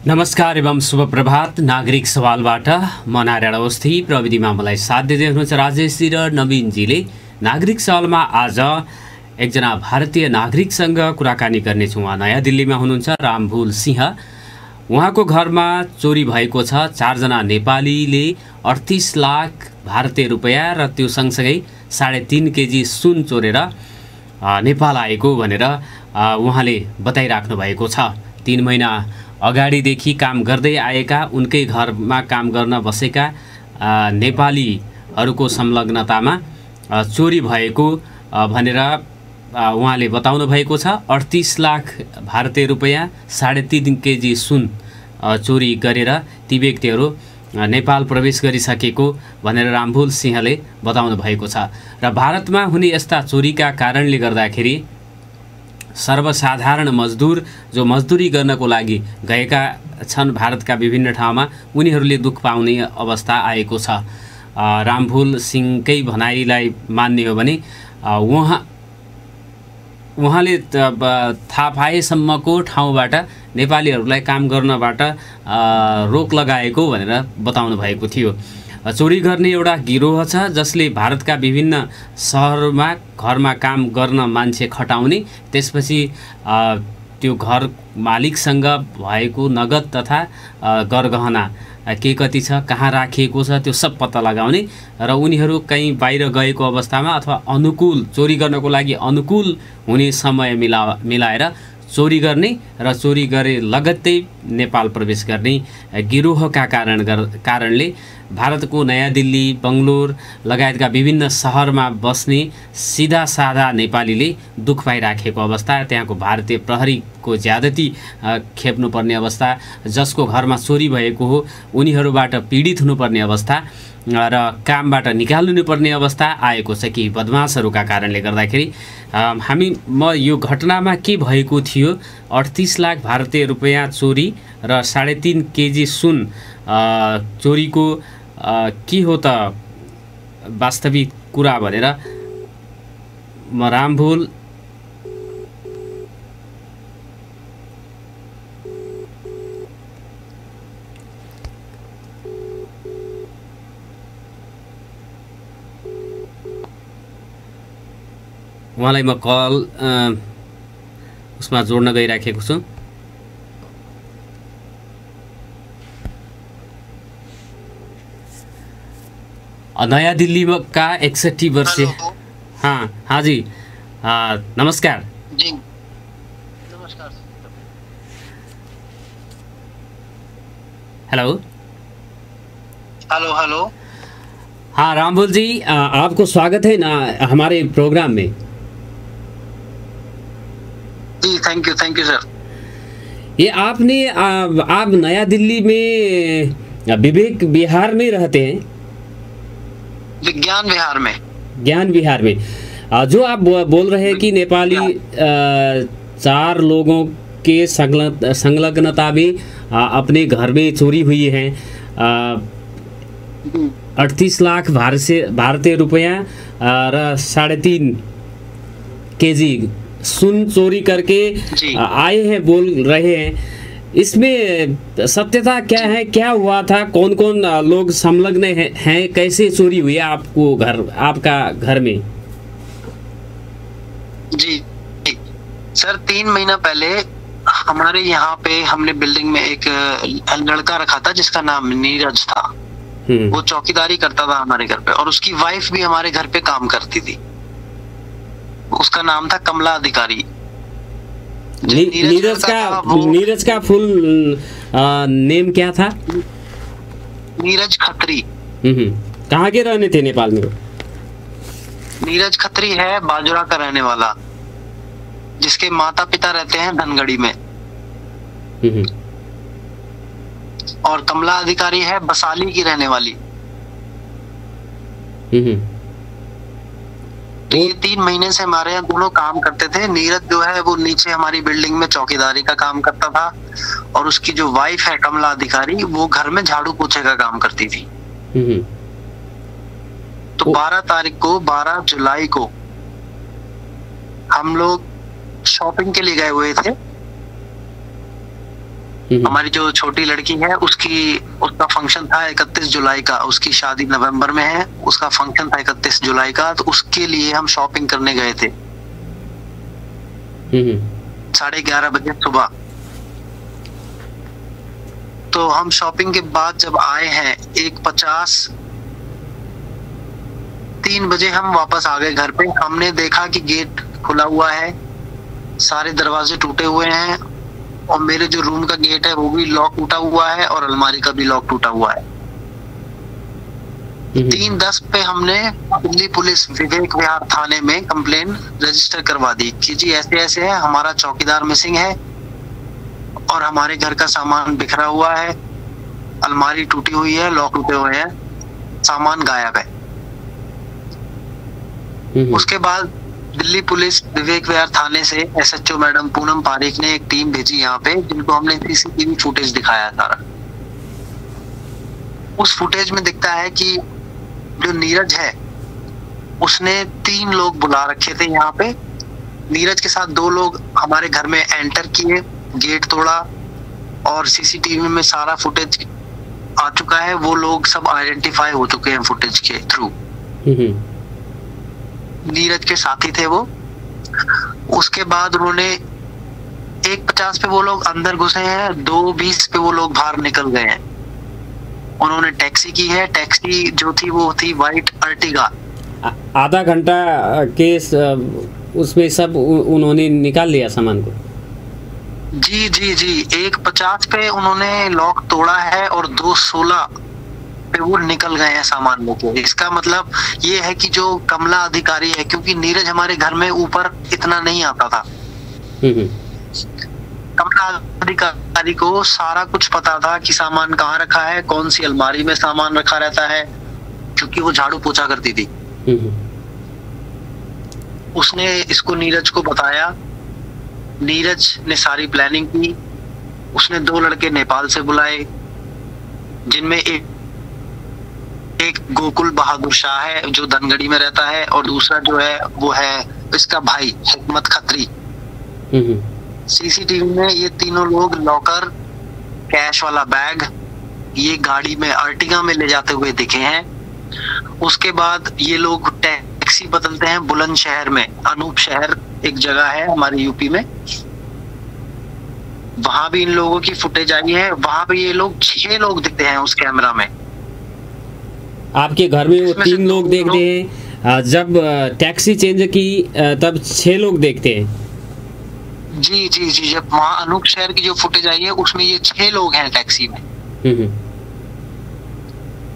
नमस्कार एवं शुभ प्रभात। नागरिक सवालबाट म नारायण अवस्थी, प्रविधिमा मलाई साथ दिँदै हुनुहुन्छ राजेशजी र नवीनजीले। नागरिक सवालमा आज एकजना भारतीय नागरिकसँग कुराकानी गर्नेछौँ। उहाँ नयाँ दिल्लीमा हुनुहुन्छ, रामभुल सिंह। उहाँको घरमा चोरी भएको छ। 4 जना नेपालीले 38 लाख भारतीय रुपैयाँ र त्यो सँगसँगै 3.5 केजी सुन चोरेर नेपाल आएको भनेर उहाँले बताइराख्नु भएको छ। 3 महिना अगाडिदेखि काम गर्दै आएका, उनकै घरमा काम गर्न बसेका नेपालीहरूको संलग्नतामा चोरी भएको भनेर उहाँले बताउनु भएको छ। 38 लाख भारतीय रुपैयाँ 3.5 केजी सुन चोरी गरेर ती व्यक्तिहरू नेपाल प्रवेश गरिसकेको भनेर रामभुल सिंहले बताउनु भएको छ। र भारतमा हुने यस्ता चोरीका कारणले गर्दाखेरि सर्वसाधारण मजदुर जो मजदुरी गर्नको लागि गएका छन् भारतका विभिन्न ठाउँमा, उनीहरूले दुःख पाउने अवस्था आएको छ। रामभुल सिंहकै भनाइलाई मान्ने हो भने उहाँले थाहा पाएसम्मको ठाउँबाट नेपालीहरूलाई काम गर्नबाट रोक लगाएको भनेर बताउनु भएको थियो। चोरी गर्ने एउटा गिरोह छ जसले भारतका विभिन्न सहरमा घरमा काम गर्न मान्छे खटाउने, त्यसपछि त्यो घर मालिकसँग भएको नगद तथा गरगहना के कति छ, कहाँ राखिएको छ, त्यो सब पत्ता लगाउने र उनीहरू कहीँ बाहिर गएको अवस्थामा अथवा अनुकूल चोरी गर्नको लागि अनुकूल हुने समय मिलाएर चोरी गर्ने र चोरी गरे लगत्तै नेपाल प्रवेश गर्ने गिरोहका कारणले भारतको नयाँ दिल्ली, बङ्गलोर लगायतका विभिन्न सहरमा बस्ने सिधा साधा नेपालीले दुःख पाइराखेको अवस्था, त्यहाँको भारतीय प्रहरीको ज्यादती खेप्नुपर्ने अवस्था, जसको घरमा चोरी भएको हो उनीहरूबाट पीडित हुनुपर्ने अवस्था र कामबाट निकाल्नुपर्ने अवस्था आएको छ केही बदमाशहरूका कारणले गर्दाखेरि। म यो घटनामा के भएको थियो, 38 लाख भारतीय रुपैयाँ चोरी र 3.5 केजी सुन चोरीको के हो त वास्तविक कुरा भनेर म रामभुल उहाँलाई म कल उसमा जोड्न गइराखेको छु। नयाँ दिल्लीका 61 वर्षीय। हाँ जी, नमस्कार जी। नमस्कार। Hello hello hello. हाँ रामभुल जी, आपको स्वागत है ना हमारे प्रोग्राम में। जी थैंक यू सर। ये आपने आप नया दिल्ली में विवेक विहार में रहते हैं? विज्ञान विहार में। ज्ञान विहार में। जो आप बोल रहे हैं कि नेपाली 4 लोगों के संलग्नता में अपने घर में चोरी हुई है, 38 लाख भारतीय रुपया र 3.5 केजी सुन चोरी करके आए हैं, बोल रहे हैं। इसमें सत्यता क्या है, क्या हुआ था, कौन कौन लोग संलग्न हैं, कैसे चोरी हुई आपका घर में? जी सर, 3 महीना पहले हमारे यहाँ पे हमने बिल्डिंग में एक लड़का रखा था जिसका नाम नीरज था। वो चौकीदारी करता था हमारे घर पे और उसकी वाइफ भी हमारे घर पे काम करती थी। उसका नाम था कमला अधिकारी। नीरज का फुल नेम क्या था? नीरज खत्री। कहाँ के रहने थे नेपाल में? नीरज खत्री है बाजुरा का रहने वाला, जिसके माता पिता रहते हैं धनगढ़ी में। और कमला अधिकारी है बसाली की रहने वाली। तो ये 3 महीने से हमारे यहाँ दोनों काम करते थे। नीरज जो है वो नीचे हमारी बिल्डिंग में चौकीदारी का काम करता था और उसकी जो वाइफ है कमला अधिकारी वो घर में झाड़ू पोछे का काम करती थी। तो 12 जुलाई को हम लोग शॉपिंग के लिए गए हुए थे हमारी जो छोटी लड़की है उसका फंक्शन था 31 जुलाई का, उसकी शादी नवंबर में है, उसका फंक्शन था 31 जुलाई का, तो उसके लिए हम शॉपिंग करने गए थे 11:30 बजे सुबह। तो हम शॉपिंग के बाद जब आए हैं 1:50 3 बजे हम वापस आ गए घर पे। हमने देखा कि गेट खुला हुआ है, सारे दरवाजे टूटे हुए हैं, और मेरे जो रूम का गेट है वो भी लॉक टूटा हुआ है, और अलमारी का भी लॉक टूटा हुआ है। 3:10 पे हमने दिल्ली पुलिस विवेक विहार थाने में कंप्लेन रजिस्टर करवा दी कि जी ऐसे ऐसे है, हमारा चौकीदार मिसिंग है और हमारे घर का सामान बिखरा हुआ है, अलमारी टूटी हुई है, लॉक टूटे हुए हैं, सामान गायब है। उसके बाद दिल्ली पुलिस विवेक विहार थाने से SHO मैडम पूनम पारेख ने एक टीम भेजी यहाँ पे, जिनको हमने CCTV फुटेज दिखाया सारा। उस फुटेज में दिखता है कि जो नीरज है उसने 3 लोग बुला रखे थे यहाँ पे। नीरज के साथ 2 लोग हमारे घर में एंटर किए, गेट तोड़ा, और CCTV में सारा फुटेज आ चुका है। वो लोग सब आइडेंटिफाई हो चुके हैं फुटेज के थ्रू। नीरज के साथी थे वो। उसके बाद उन्होंने 1:50 पे वो लोग अंदर घुसे हैं, 2:20 पे वो लोग बाहर निकल गए हैं। उन्होंने टैक्सी की है, टैक्सी जो थी वो थी व्हाइट अर्टिगा। आधा घंटा के उसमें सब उन्होंने निकाल लिया सामान को। जी जी जी 1:50 पे उन्होंने लॉक तोड़ा है और 2:16 पे वो निकल गए हैं सामान लेके। इसका मतलब ये है कि जो कमला अधिकारी है, क्योंकि नीरज हमारे घर में ऊपर इतना नहीं आता था, कमला अधिकारी को सारा कुछ पता था कि सामान कहाँ रखा है, कौन सी अलमारी में सामान रखा रहता है, क्योंकि वो झाड़ू पोछा करती थी। उसने इसको नीरज को बताया, नीरज ने सारी प्लानिंग की। उसने 2 लड़के नेपाल से बुलाए, जिनमें एक गोकुल बहादुर शाह है जो धनगढ़ी में रहता है, और दूसरा जो है वो है इसका भाई हिकमत खत्री। CCTV में ये तीनों लोग लॉकर, कैश वाला बैग ये गाड़ी में अर्टिगा में ले जाते हुए दिखे हैं। उसके बाद ये लोग टैक्सी बदलते हैं बुलंदशहर में, अनूप शहर एक जगह है हमारे यूपी में, वहां भी इन लोगों की फुटेज आई है। वहां पे ये लोग 6 लोग दिखते हैं उस कैमरा में। आपके घर में वो 3 लोग देखते हैं, जब टैक्सी चेंज की तब 6 लोग देखते हैं। जी जी जी जब वहाँ अनूप शहर की जो फुटेज आई है उसमें ये 6 लोग हैं टैक्सी में।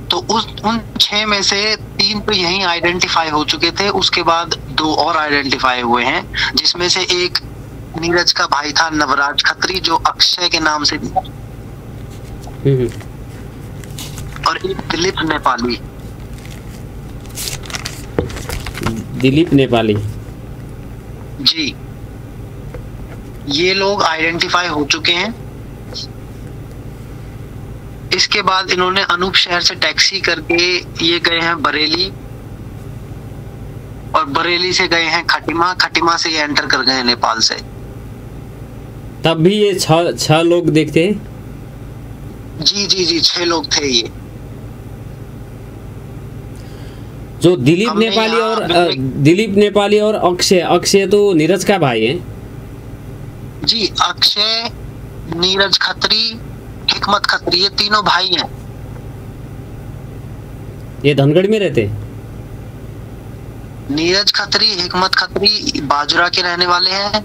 तो उन 6 में से 3 तो यहीं आइडेंटिफाई हो चुके थे, उसके बाद 2 और आइडेंटिफाई हुए हैं, जिसमें से एक नीरज का भाई था नवराज खत्री, जो अक्षय के नाम से था, और एक दिलीप नेपाली। दिलीप नेपाली जी, ये लोग आइडेंटिफाई हो चुके हैं। इसके बाद इन्होंने अनूप शहर से टैक्सी करके ये गए हैं बरेली, और बरेली से गए हैं खटिमा, खटिमा से ये एंटर कर गए हैं नेपाल से। तब भी ये 6 लोग देखते हैं। जी जी जी 6 लोग थे ये। जो दिलीप नेपाली और अक्षय तो नीरज का भाई है। जी अक्षय, नीरज खत्री, हिकमत खत्री, ये तीनों भाई हैं। ये धनगढ़ में रहते हैं। नीरज खत्री, हिकमत खत्री बाजुरा के रहने वाले हैं।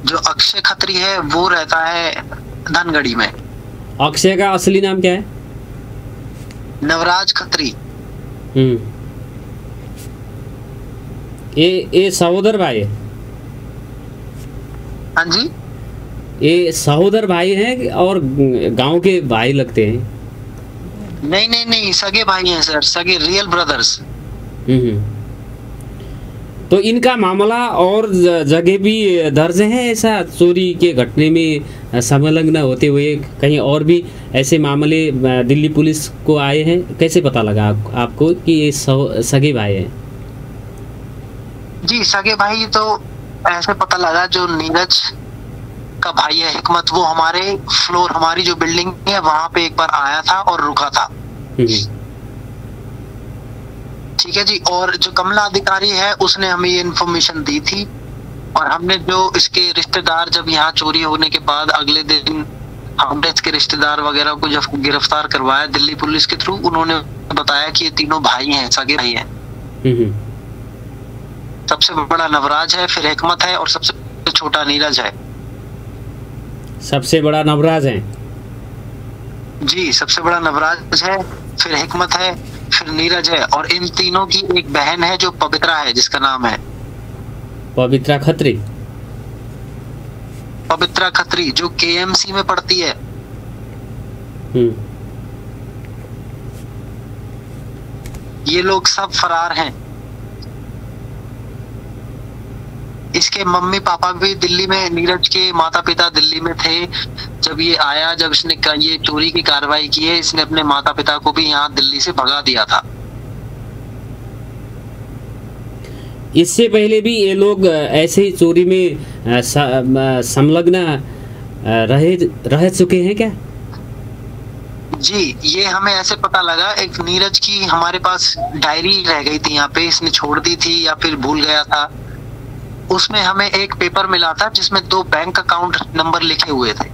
जो अक्षय खत्री है वो रहता है धनगढ़ी में। अक्षय का असली नाम क्या है? नवराज खत्री। ये सहोदर भाई है। हाँ जी, ये सहोदर भाई हैं और गांव के भाई लगते हैं। नहीं नहीं नहीं, सगे भाई हैं सर, सगे रियल ब्रदर्स। तो इनका मामला और जगह भी दर्ज है ऐसा चोरी के घटने में संलग्न होते हुए? कहीं और भी ऐसे मामले दिल्ली पुलिस को आए हैं? कैसे पता लगा आपको कि ये सगे भाई हैं? जी सगे भाई तो ऐसे पता लगा, जो नीरज का भाई है हिकमत, वो हमारे फ्लोर, हमारी जो बिल्डिंग है वहां पे एक बार आया था और रुका था। ठीक है जी। और जो कमला अधिकारी है उसने हमें ये इन्फॉर्मेशन दी थी, और हमने जो इसके रिश्तेदार, जब यहाँ चोरी होने के बाद अगले दिन हमने इसके रिश्तेदार वगैरह को जब गिरफ्तार करवाया दिल्ली पुलिस के थ्रू, उन्होंने बताया कि ये तीनों भाई हैं, सगे भाई हैं। सबसे बड़ा नवराज है, फिर हिकमत है, और सबसे छोटा नीरज है। सबसे बड़ा नवराज है जी, सबसे बड़ा नवराज है, फिर हिकमत है, फिर नीरज है, और इन तीनों की एक बहन है जो पवित्रा है, जिसका नाम है पवित्रा खत्री। पवित्रा खत्री, जो केएमसी में पढ़ती है। ये लोग सब फरार हैं। इसके मम्मी पापा भी दिल्ली में, नीरज के माता पिता दिल्ली में थे जब ये आया, जब इसने ये चोरी की कार्रवाई की है। इसने अपने माता पिता को भी यहाँ दिल्ली से भगा दिया था। इससे पहले भी ये लोग ऐसे ही चोरी में संलग्न रह चुके हैं क्या? जी, ये हमें ऐसे पता लगा, एक नीरज की हमारे पास डायरी रह गई थी यहाँ पे, इसने छोड़ दी थी या फिर भूल गया था। उसमें हमें एक पेपर मिला था जिसमें 2 बैंक अकाउंट नंबर लिखे हुए थे,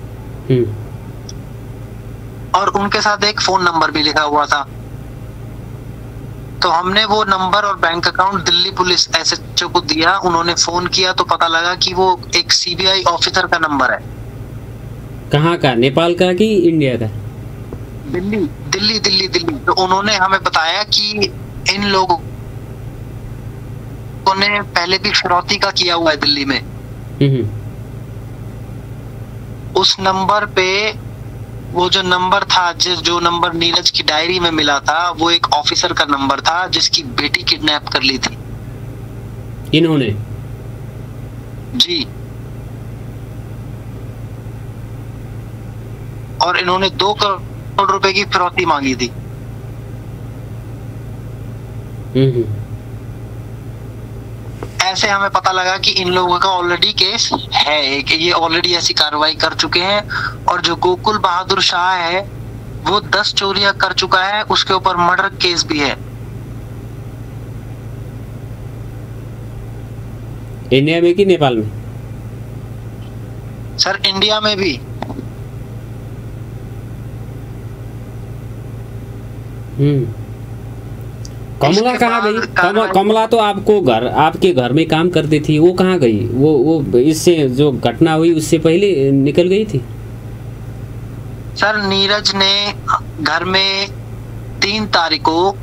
और उनके साथ एक फोन नंबर भी लिखा हुआ था। तो हमने वो नंबर और bank account Delhi police SHO को दिया। उन्होंने फोन किया तो पता लगा कि वो एक सीबीआई ऑफिसर का नंबर है। कहाँ का? नेपाल का कि इंडिया का? दिल्ली दिल्ली दिल्ली दिल्ली। तो उन्होंने हमें बताया कि इन लोगों ने पहले भी फिरौती का किया हुआ है दिल्ली में। उस नंबर पे, वो जो नंबर था, जो नंबर नीरज की डायरी में मिला था, वो एक ऑफिसर का नंबर था जिसकी बेटी किडनैप कर ली थी इन्होंने। जी, और इन्होंने 2 करोड़ रुपए की फिरौती मांगी थी। ऐसे हमें पता लगा कि इन लोगों का ऑलरेडी केस है एक, ये ऑलरेडी ऐसी कार्रवाई कर चुके हैं। और जो गोकुल बहादुर शाह है वो 10 चोरियां कर चुका है, उसके ऊपर मर्डर केस भी है। इंडिया में कि नेपाल में? सर, इंडिया में भी। कमला कहाँ गई? कमला तो आपके घर में काम करती थी, वो कहाँ गई? वो इससे जो घटना हुई उससे पहले निकल गई थी। सर, नीरज ने घर में 3 तारीख को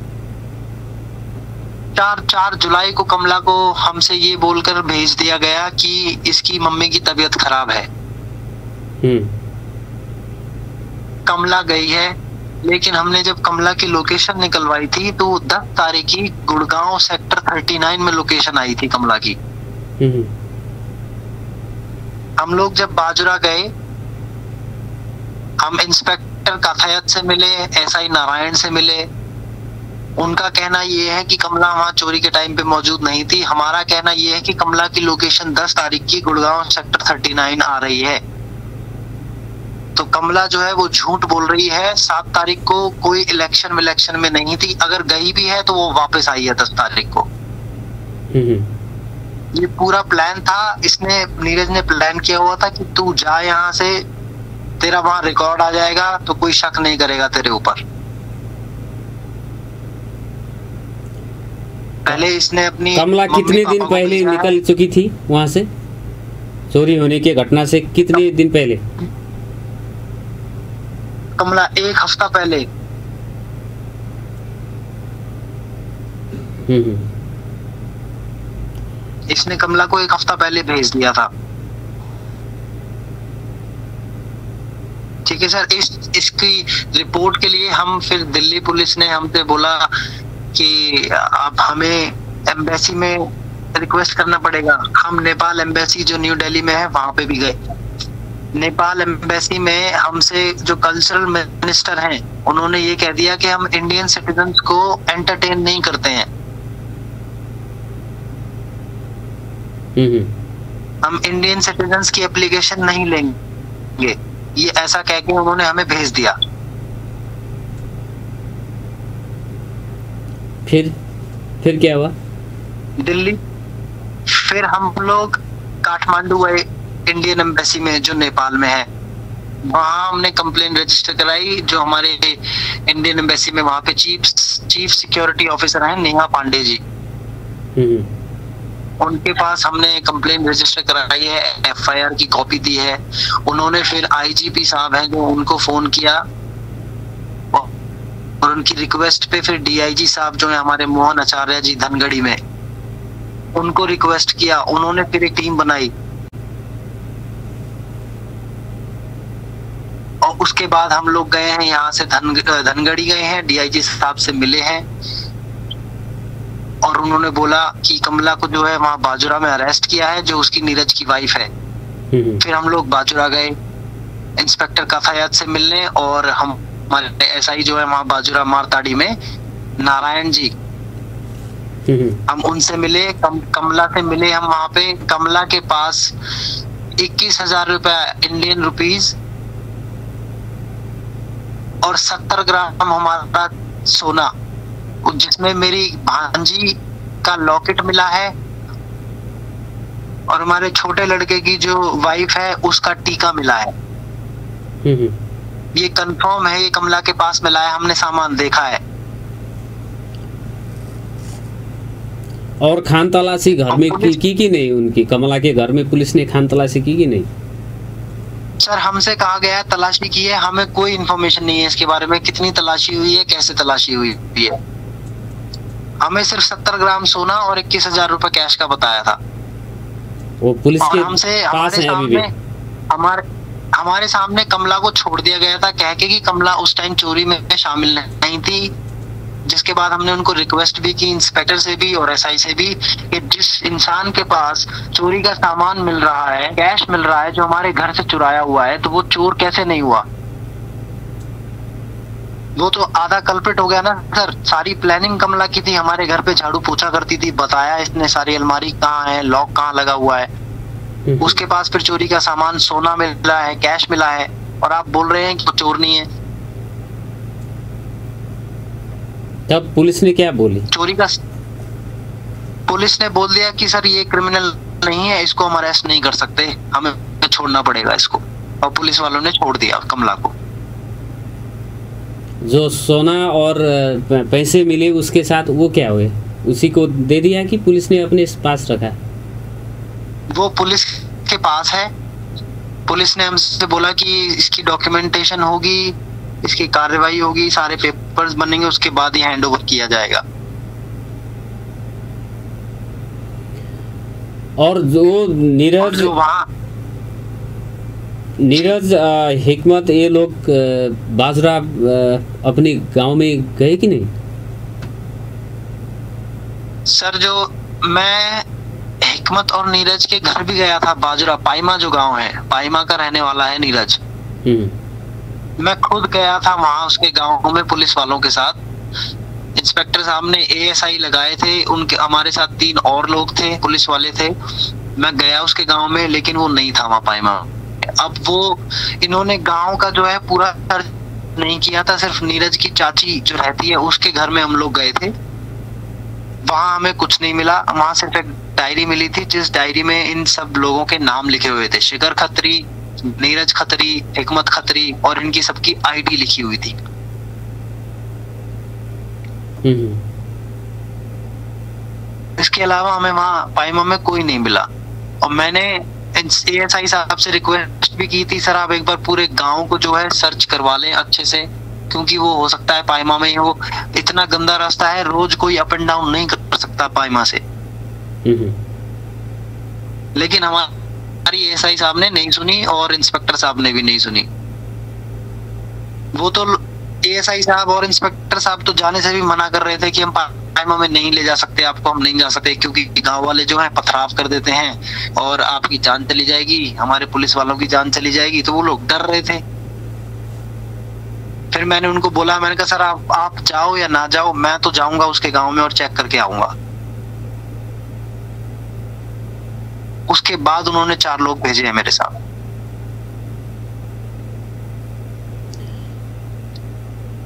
4 जुलाई को कमला को हमसे ये बोलकर भेज दिया गया कि इसकी मम्मी की तबीयत खराब है। कमला गई है, लेकिन हमने जब कमला की लोकेशन निकलवाई थी तो 10 तारीख की गुड़गांव सेक्टर 39 में लोकेशन आई थी कमला की। हम लोग जब बाजुरा गए, हम इंस्पेक्टर काथायत से मिले, एसआई नारायण से मिले। उनका कहना ये है कि कमला वहां चोरी के टाइम पे मौजूद नहीं थी। हमारा कहना ये है कि कमला की लोकेशन 10 तारीख की गुड़गांव सेक्टर 39 आ रही है। तो कमला जो है वो झूठ बोल रही है। 7 तारीख को कोई इलेक्शन में नहीं थी, अगर गई भी है तो वो वापस आई है 10 तारीख को। ये पूरा प्लान था, इसने, नीरज ने प्लान किया हुआ था कि तू जा यहाँ से, तेरा वहां रिकॉर्ड आ जाएगा तो कोई शक नहीं करेगा तेरे ऊपर। पहले इसने अपनी कमला कितने दिन पहले निकल चुकी थी वहां से? चोरी होने की घटना से कितने दिन पहले? कमला 1 हफ्ता पहले। इसने कमला को 1 हफ्ता पहले भेज दिया था। ठीक है सर, इसकी रिपोर्ट के लिए हम फिर दिल्ली पुलिस ने हमसे बोला कि आप हमें एम्बेसी में रिक्वेस्ट करना पड़ेगा। हम नेपाल एम्बेसी जो न्यू दिल्ली में है वहां पे भी गए। नेपाल एम्बेसी में हमसे जो कल्चरल मिनिस्टर हैं, उन्होंने ये कह दिया कि हम इंडियन सिटीजन्स को एंटरटेन नहीं करते हैं। हम इंडियन सिटीजन्स की एप्लीकेशन नहीं लेंगे, ये ऐसा कह के उन्होंने हमें भेज दिया। फिर क्या हुआ? दिल्ली। फिर हम लोग काठमांडू गए इंडियन एम्बेसी में जो नेपाल में है, वहां हमने कंप्लेन रजिस्टर कराई। जो हमारे इंडियन एम्बेसी में वहां पे चीफ सिक्योरिटी ऑफिसर हैं नेहा पांडे जी, उनके पास हमने कंप्लेन रजिस्टर कराई है, एफआईआर की कॉपी दी है। उन्होंने फिर आईजीपी साहब हैं जो उनको फोन किया, और उनकी रिक्वेस्ट पे फिर डीआईजी साहब जो है हमारे मोहन आचार्य जी धनगढ़ी में, उनको रिक्वेस्ट किया। उन्होंने फिर एक टीम बनाई और उसके बाद हम लोग गए हैं यहाँ से धनगढ़ी गए हैं, डीआईजी साहब से मिले हैं और उन्होंने बोला कि कमला को जो है वहाँ बाजुरा में अरेस्ट किया है, जो उसकी नीरज की वाइफ है। फिर हम लोग बाजुरा गए इंस्पेक्टर कफायत से मिलने, और हमारे एसआई जो है वहाँ बाजुरा मारताड़ी में नारायण जी, हम उनसे मिले, कमला से मिले। हम वहाँ पे कमला के पास 21,000 रुपया इंडियन रुपीज और 70 ग्राम हमारा सोना, जिसमें मेरी भांजी का लॉकेट मिला है और हमारे छोटे लड़के की जो वाइफ है उसका टीका मिला है। ये कंफर्म है, ये कमला के पास मिला है, हमने सामान देखा है। और खान तलाशी घर में की नहीं? उनकी कमला के घर में पुलिस ने खान तलाशी की नहीं? सर हमसे कहा गया है तलाशी की है, हमें कोई इन्फॉर्मेशन नहीं है इसके बारे में, कितनी तलाशी हुई है, कैसे तलाशी हुई है। हमें सिर्फ 70 ग्राम सोना और 21,000 रुपए कैश का बताया था। वो पुलिस के हमसे पास है अभी भी? हमारे सामने कमला को छोड़ दिया गया था कह के कि कमला उस टाइम चोरी में शामिल नहीं थी। जिसके बाद हमने उनको रिक्वेस्ट भी की, इंस्पेक्टर से भी और एसआई से भी, कि जिस इंसान के पास चोरी का सामान मिल रहा है, कैश मिल रहा है जो हमारे घर से चुराया हुआ है, तो वो चोर कैसे नहीं हुआ? वो तो आधा कल्प्रिट हो गया ना सर। सारी प्लानिंग कमला की थी, हमारे घर पे झाड़ू पोछा करती थी, बताया इसने सारी अलमारी कहाँ है, लॉक कहाँ लगा हुआ है। उसके पास फिर चोरी का सामान सोना मिला है, कैश मिला है, और आप बोल रहे हैं कि वो चोर नहीं है। तब पुलिस ने क्या बोली? पुलिस ने बोल दिया कि सर ये क्रिमिनल नहीं है, इसको हम अरेस्ट नहीं कर सकते, हमें छोड़ना पड़ेगा इसको। और पुलिस वालों ने छोड़ दिया कमला को। जो सोना और पैसे मिले उसके साथ वो क्या हुए? उसी को दे दिया कि पुलिस ने अपने पास रखा? वो पुलिस के पास है। पुलिस ने हमसे बोला कि इसकी डॉक्यूमेंटेशन होगी, इसकी कार्रवाई होगी, सारे पेपर्स बनेंगे, उसके बाद ही हैंड ओवर किया जाएगा। और जो नीरज हिकमत ये लोग बाजरा अपने गांव में गए कि नहीं? सर जो मैं हिकमत और नीरज के घर भी गया था, बाजरा पाइमा जो गांव है, पाइमा का रहने वाला है नीरज। मैं खुद गया था वहां उसके गांव में पुलिस वालों के साथ। इंस्पेक्टर साहब ने एएसआई लगाए थे, उनके हमारे साथ 3 और लोग थे, पुलिस वाले थे। मैं गया उसके गांव में, लेकिन वो नहीं था वहां पाइमा। अब वो इन्होंने गांव का जो है पूरा सर्च नहीं किया था, सिर्फ नीरज की चाची जो रहती है उसके घर में हम लोग गए थे। वहां हमें कुछ नहीं मिला। वहां सिर्फ एक डायरी मिली थी, जिस डायरी में इन सब लोगों के नाम लिखे हुए थे, शिखर खत्री, नीरज खत्री, हिकमत खत्री, और इनकी सबकी आईडी लिखी हुई थी। इसके अलावा हमें वहां पाइमा में कोई नहीं मिला। और मैंने एएसआई साहब से रिक्वेस्ट भी की थी, सर आप एक बार पूरे गांव को जो है सर्च करवा लें अच्छे से, क्योंकि वो हो सकता है पाइमा में वो इतना गंदा रास्ता है, रोज कोई अप एंड डाउन नहीं कर सकता पाइमा से। लेकिन हमारी एएसआई साहब ने नहीं सुनी और इंस्पेक्टर साहब ने भी नहीं सुनी। वो तो एएसआई साहब और इंस्पेक्टर साहब तो जाने से भी मना कर रहे थे कि हम पाइमा में नहीं ले जा सकते आपको, हम नहीं जा सकते, क्योंकि गांव वाले जो है पथराव कर देते हैं और आपकी जान चली जाएगी, हमारे पुलिस वालों की जान चली जाएगी। तो वो लोग डर रहे थे। फिर मैंने उनको बोला, मैंने कहा सर आप जाओ या ना जाओ, मैं तो जाऊंगा उसके गांव में और चेक करके आऊंगा। उसके बाद उन्होंने 4 लोग भेजे हैं मेरे साथ।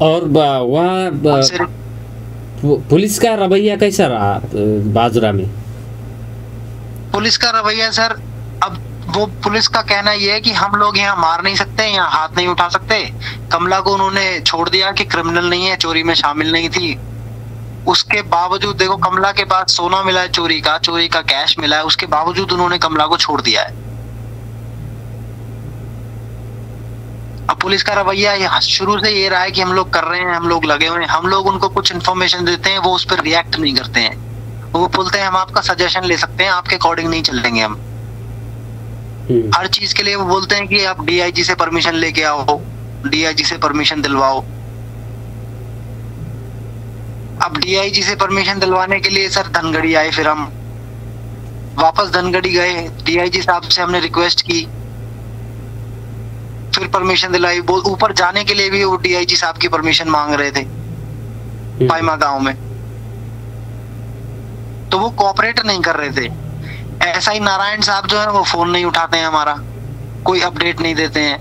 और वहाँ पुलिस का रवैया कैसा रहा बाजुरा में? पुलिस का रवैया सर, अब वो पुलिस का कहना ये है कि हम लोग यहाँ मार नहीं सकते, यहाँ हाथ नहीं उठा सकते। कमला को उन्होंने छोड़ दिया कि क्रिमिनल नहीं है, चोरी में शामिल नहीं थी। उसके बावजूद देखो, कमला के पास सोना मिला है चोरी का कैश मिला है, उसके बावजूद उन्होंने कमला को छोड़ दिया है। अब पुलिस का रवैया शुरू से ये रहा है कि हम लोग कर रहे हैं, हम लोग लगे हुए हैं, हम लोग उनको कुछ इन्फॉर्मेशन देते हैं, वो उस पर रिएक्ट नहीं करते हैं। वो बोलते हैं हम आपका सजेशन ले सकते हैं, आपके अकॉर्डिंग नहीं चलेंगे हम। हर चीज के लिए वो बोलते हैं कि आप डीआईजी से परमिशन लेके आओ, डीआईजी से परमिशन दिलवाओ। अब डीआईजी से परमिशन दिलवाने के लिए सर धनगढ़ी आए, फिर हम वापस धनगढ़ी गए, डीआईजी साहब से हमने रिक्वेस्ट की, फिर परमिशन दिलाई। ऊपर जाने के लिए भी वो डीआईजी साहब की परमिशन मांग रहे थे पाइमा गांव में, तो वो कोऑपरेट नहीं कर रहे थे। ऐसा ही नारायण साहब जो है वो फोन नहीं उठाते हैं हमारा, कोई अपडेट नहीं देते हैं।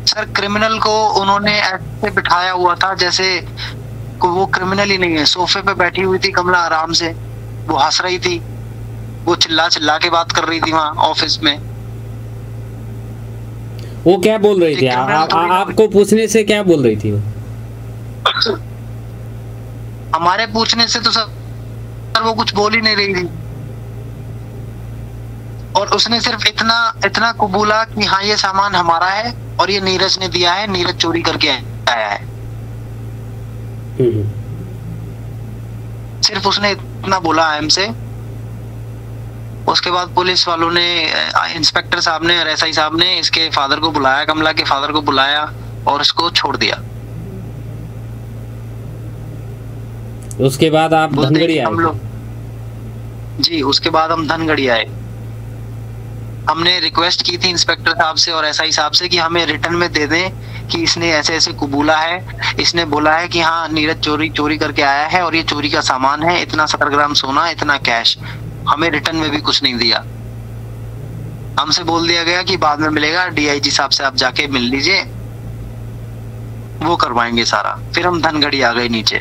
सर क्रिमिनल को उन्होंने ऐसे बिठाया हुआ था जैसे वो क्रिमिनल ही नहीं है। सोफे पे बैठी हुई थी कमला आराम से, वो हंस रही थी, वो चिल्ला चिल्ला के बात कर रही थी वहां ऑफिस में। वो क्या बोल रही थी? आपको पूछने से क्या बोल रही थी वो? हमारे पूछने से तो सर वो कुछ बोल ही नहीं रही थी, और उसने सिर्फ इतना कबूला कि हाँ ये सामान हमारा है और ये नीरज ने दिया है, नीरज चोरी करके आया है। सिर्फ उसने इतना बोला हमसे। उसके बाद पुलिस वालों ने, इंस्पेक्टर साहब ने और एसआई साहब ने इसके फादर को बुलाया, कमला के फादर को बुलाया और इसको छोड़ दिया। उसके बाद आप धनगढ़ी आए? हम लोग जी, उसके बाद हम धनगढ़ी आए। हमने रिक्वेस्ट की थी इंस्पेक्टर साहब से और एसआई साहब से कि हमें रिटर्न में दे दें कि इसने ऐसे ऐसे कबूला है, इसने बोला है कि हाँ नीरज चोरी करके आया है और ये चोरी का सामान है, इतना 70 ग्राम सोना, इतना कैश। हमें रिटर्न में भी कुछ नहीं दिया। हमसे बोल दिया गया कि बाद में मिलेगा, डीआईजी साहब से आप जाके मिल लीजिए, वो करवाएंगे सारा। फिर हम धनगढ़ी आ गए नीचे,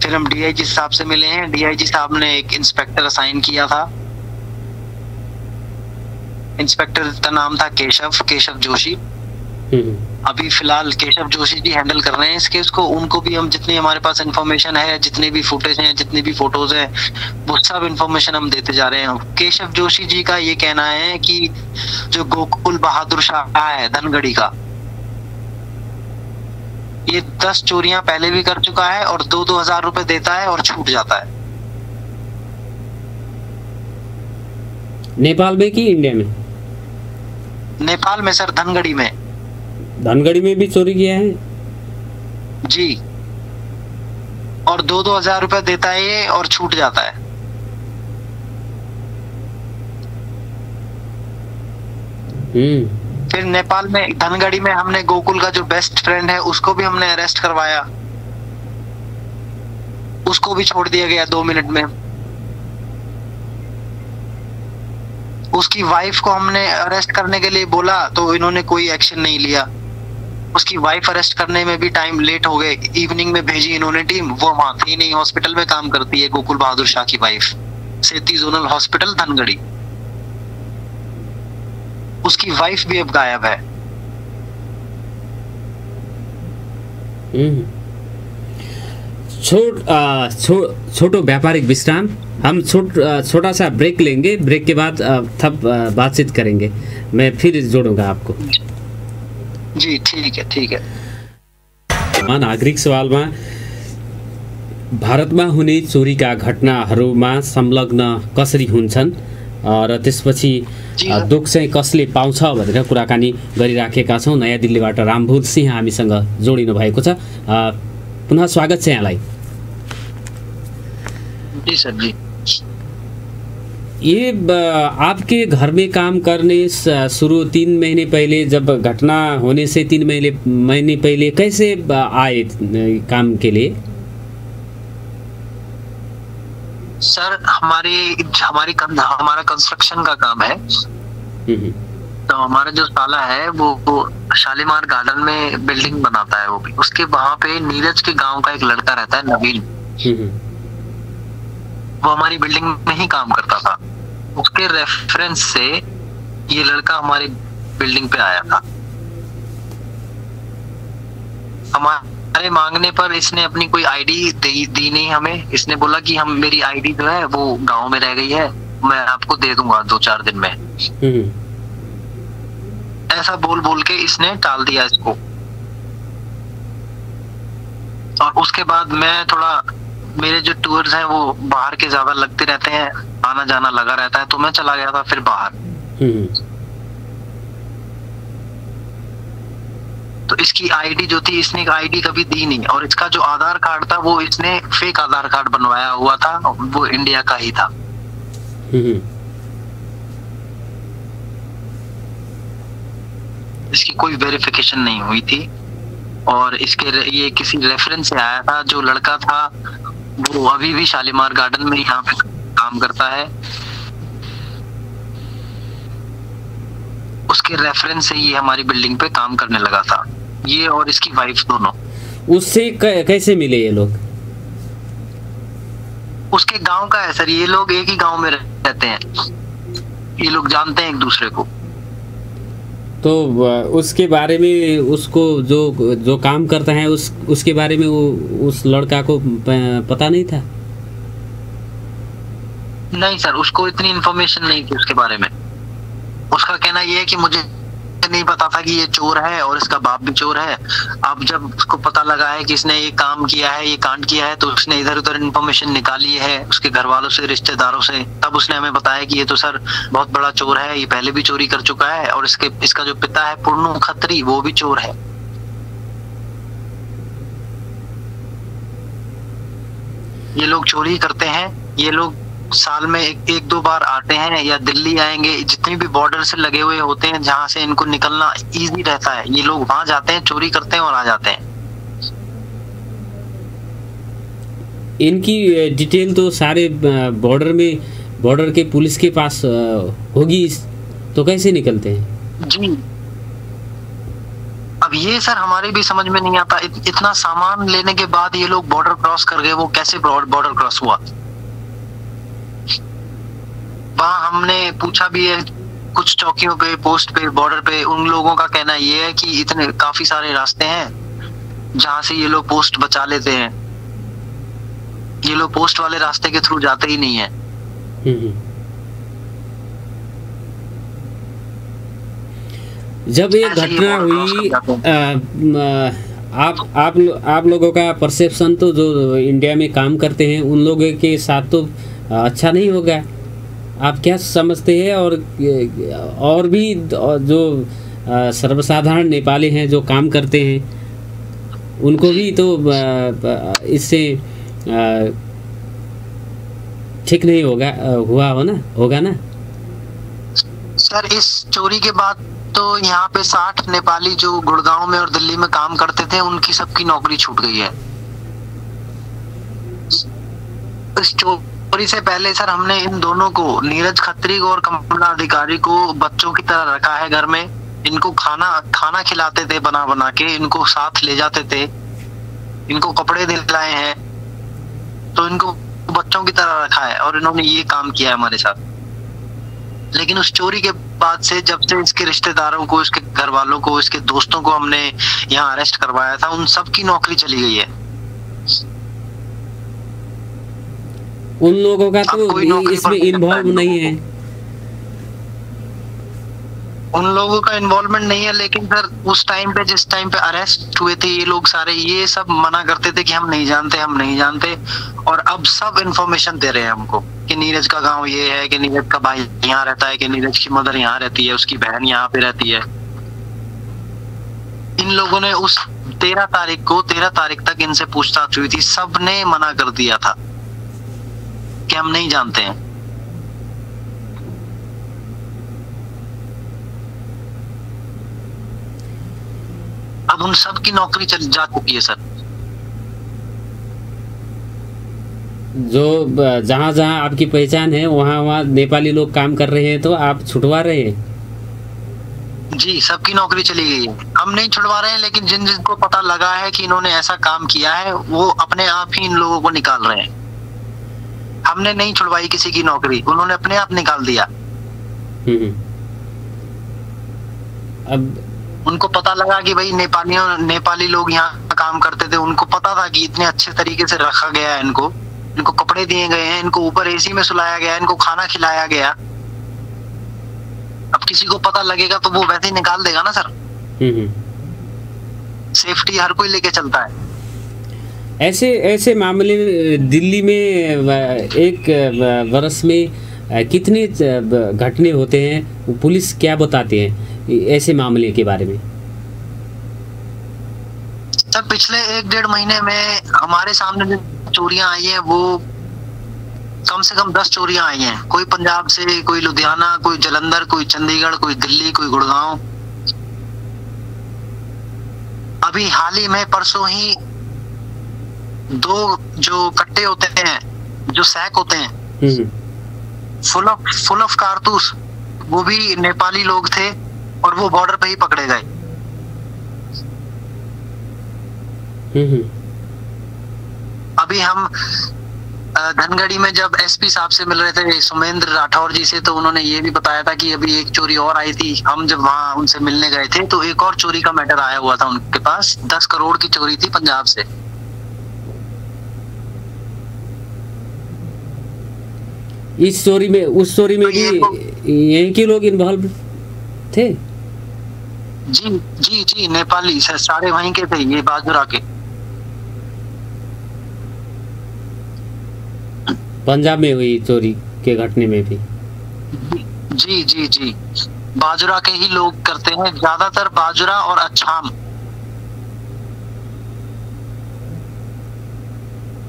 फिर हम डीआईजी साहब से मिले हैं। डीआईजी साहब ने एक इंस्पेक्टर असाइन किया था, इंस्पेक्टर का नाम था केशव जोशी। अभी फिलहाल केशव जोशी जी हैंडल कर रहे हैं इस केस को। उनको भी हम जितनी हमारे पास इंफॉर्मेशन है, जितने भी फुटेज हैं, जितनी भी फोटोज हैं, वो सब इंफॉर्मेशन हम देते जा रहे हैं। केशव जोशी जी का ये कहना है कि जो गोकुल बहादुर शाह है धनगढ़ी का, ये 10 चोरियां पहले भी कर चुका है और 2-2 हजार रुपए देता है और छूट जाता है। नेपाल में कि इंडिया में? नेपाल में सर, धनगढ़ी में। धनगढ़ी में भी चोरी किया है जी, और 2-2 हजार रुपए देता है ये और छूट जाता है। फिर नेपाल में धनगढ़ी में हमने गोकुल का जो बेस्ट फ्रेंड है उसको भी हमने अरेस्ट करवाया, उसको भी छोड़ दिया गया 2 मिनट में। उसकी वाइफ को हमने अरेस्ट करने के लिए बोला तो इन्होंने कोई एक्शन नहीं लिया। उसकी वाइफ अरेस्ट करने में भी टाइम लेट हो गए। इवनिंग में भेजी इन्होंने टीम, वो वहां थी नहीं, हॉस्पिटल में काम करती है गोकुल बहादुर शाह की वाइफ, सेती जोनल हॉस्पिटल धनगढ़ी। उसकी वाइफ भी अब गायब है। छोटो व्यापारिक विश्राम, हम छोटा सा ब्रेक लेंगे। ब्रेक के बाद तब बातचीत करेंगे, मैं फिर जोड़ूंगा आपको। जी ठीक है। नागरिक सवालमा भारतमा हुने चोरीका घटनाहरूमा संलग्न कसरी हुन्छन् र त्यसपछि दुख चाहिँ कसले पाउँछ भनेर कुराकानी गरिराखेका छौँ। नयाँ दिल्लीबाट रामभूत सिंह हामीसँग जोडिनु भएको छ। पुनः स्वागत छ यहाँलाई। जी सर जी। ये आपके घर में काम करने शुरू 3 महीने पहले, जब घटना होने से 3 महीने पहले कैसे आए काम के लिए? सर हमारा कंस्ट्रक्शन का काम है। तो हमारा जो साला है वो शालीमार गार्डन में बिल्डिंग बनाता है। वो भी उसके वहां पे नीरज के गांव का एक लड़का रहता है नवीन, वो हमारी बिल्डिंग में ही काम करता था। उसके रेफरेंस से ये लड़का हमारी बिल्डिंग पे आया था। हमारे मांगने पर इसने अपनी कोई आईडी दी नहीं हमें। इसने बोला कि मेरी आईडी जो है वो गांव में रह गई है, मैं आपको दे दूंगा 2-4 दिन में। ऐसा बोल के इसने टाल दिया इसको। और उसके बाद मेरे जो टूर्स हैं वो बाहर के ज्यादा लगते रहते हैं, आना जाना लगा रहता है, तो मैं चला गया था फिर बाहर। तो इसकी आईडी जो थी, इसने आईडी कभी दी नहीं। और इसका जो आधार कार्ड था वो इसने फेक आधार कार्ड बनवाया हुआ था, वो इंडिया का ही था। इसकी कोई वेरिफिकेशन नहीं हुई थी। और ये किसी रेफरेंस से आया था। जो लड़का था वो अभी भी शालीमार गार्डन में यहाँ पे काम करता है। उसके रेफरेंस से ये हमारी बिल्डिंग पे काम करने लगा था, ये और इसकी वाइफ दोनों। उससे कैसे मिले ये लोग? उसके गांव का है सर, ये लोग एक ही गांव में रहते हैं, ये लोग जानते हैं एक दूसरे को। तो उसके बारे में उसको जो काम करता है उसके बारे में उस लड़का को पता नहीं था? नहीं सर, उसको इतनी इन्फॉर्मेशन नहीं थी उसके बारे में। उसका कहना ये है कि मुझे नहीं पता था कि ये चोर है और इसका बाप भी चोर है। अब जब उसको पता लगा है कि इसने ये काम किया है, ये कांड किया है, तो उसने इधर उधर इन्फॉर्मेशन निकाली है उसके घर वालों से, रिश्तेदारों से। तब उसने हमें बताया कि ये तो सर बहुत बड़ा चोर है, ये पहले भी चोरी कर चुका है। और इसका जो पिता है पुन्नू खत्री, वो भी चोर है। ये लोग चोरी करते हैं। ये लोग साल में एक दो बार आते हैं या दिल्ली आएंगे। जितने भी बॉर्डर से लगे हुए होते हैं जहां से इनको निकलना इजी रहता है, ये लोग वहां जाते हैं, चोरी करते हैं और आ जाते हैं। इनकी डिटेल तो सारे बॉर्डर के पुलिस के पास होगी, तो कैसे निकलते हैं? जी, अब ये सर हमारे भी समझ में नहीं आता। इतना सामान लेने के बाद ये लोग बॉर्डर क्रॉस कर गए, वो कैसे बॉर्डर क्रॉस हुआ? वहाँ हमने पूछा भी है कुछ चौकियों पे, पोस्ट पे, बॉर्डर पे। उन लोगों का कहना ये है कि इतने काफी सारे रास्ते हैं जहां से ये लोग पोस्ट बचा लेते हैं। ये लोग पोस्ट वाले रास्ते के थ्रू जाते ही नहीं है। जब ये घटना हुई, आप लोगों का परसेप्शन तो जो इंडिया में काम करते हैं उन लोगों के साथ तो अच्छा नहीं होगा। आप क्या समझते हैं? और भी जो सर्वसाधारण नेपाली हैं जो काम करते हैं, उनको भी तो इससे ठीक नहीं होगा ना? सर इस चोरी के बाद तो यहाँ पे 60 नेपाली जो गुड़गांव में और दिल्ली में काम करते थे, उनकी सबकी नौकरी छूट गई है। इस चोरी से पहले सर हमने इन दोनों को, नीरज खत्री को और कमला अधिकारी को, बच्चों की तरह रखा है घर में। इनको खाना खिलाते थे बना के, इनको साथ ले जाते थे, इनको कपड़े दिलाए हैं, तो इनको बच्चों की तरह रखा है। और इन्होंने ये काम किया है हमारे साथ। लेकिन उस चोरी के बाद से, जब से इसके रिश्तेदारों को, इसके घर वालों को, इसके दोस्तों को हमने यहाँ अरेस्ट करवाया था, उन सबकी नौकरी चली गई है। उन लोगों का तो इसमें इन्वॉल्व नहीं है। उन लोगों का इन्वॉल्वमेंट नहीं है, लेकिन सर उस टाइम पे, जिस टाइम पे अरेस्ट हुए थे ये लोग सारे, ये सब मना करते थे कि हम नहीं जानते। और अब सब इन्फॉर्मेशन दे रहे हैं हमको कि नीरज का गांव ये है, कि नीरज का भाई यहाँ रहता है, कि नीरज की मदर यहाँ रहती है, उसकी बहन यहाँ पे रहती है। इन लोगों ने उस 13 तारीख तक इनसे पूछताछ हुई थी, सबने मना कर दिया था कि हम नहीं जानते हैं। अब उन सब की नौकरी जा चुकी है सर। जो जहाँ जहाँ आपकी पहचान है वहाँ वहाँ नेपाली लोग काम कर रहे हैं तो आप छुटवा रहे हैं? जी, सबकी नौकरी चली गई है। हम नहीं छुड़वा रहे हैं, लेकिन जिन जिनको पता लगा है कि इन्होंने ऐसा काम किया है वो अपने आप ही इन लोगों को निकाल रहे हैं। हमने नहीं छुड़वाई किसी की नौकरी, उन्होंने अपने आप निकाल दिया। अब उनको पता लगा कि भाई नेपाली लोग यहाँ काम करते थे, उनको पता था कि इतने अच्छे तरीके से रखा गया है इनको कपड़े दिए गए हैं, इनको ऊपर एसी में सुलाया गया, इनको खाना खिलाया गया। अब किसी को पता लगेगा तो वो वैसे ही निकाल देगा ना सर। सेफ्टी हर कोई लेके चलता है। ऐसे मामले में दिल्ली में एक वर्ष में कितने घटने होते हैं? पुलिस क्या बताते हैं ऐसे मामले के बारे में? सर पिछले 1-1.5 महीने में हमारे सामने जो चोरियां आई हैं वो कम से कम 10 चोरियां आई हैं। कोई पंजाब से, कोई लुधियाना, कोई जलंधर, कोई चंडीगढ़, कोई दिल्ली, कोई गुड़गांव। अभी हाल ही में परसों ही 2 जो कट्टे होते हैं, जो सैक होते हैं फुल ऑफ कारतूस, वो भी नेपाली लोग थे और वो बॉर्डर पे ही पकड़े गए। अभी हम धनगढ़ी में जब एसपी साहब से मिल रहे थे, सुमेंद्र राठौर जी से, तो उन्होंने ये भी बताया था कि अभी एक चोरी और आई थी। हम जब वहां उनसे मिलने गए थे तो एक और चोरी का मैटर आया हुआ था उनके पास। 10 करोड़ की चोरी थी पंजाब से। उस स्टोरी में भी यहीं के लोग इन्वॉल्व थे? जी, नेपाली सारे वहीं के थे, ये बाजुरा के। पंजाब में हुई चोरी के घटने में भी? जी, बाजुरा के ही लोग करते हैं ज्यादातर, बाजुरा और अछाम।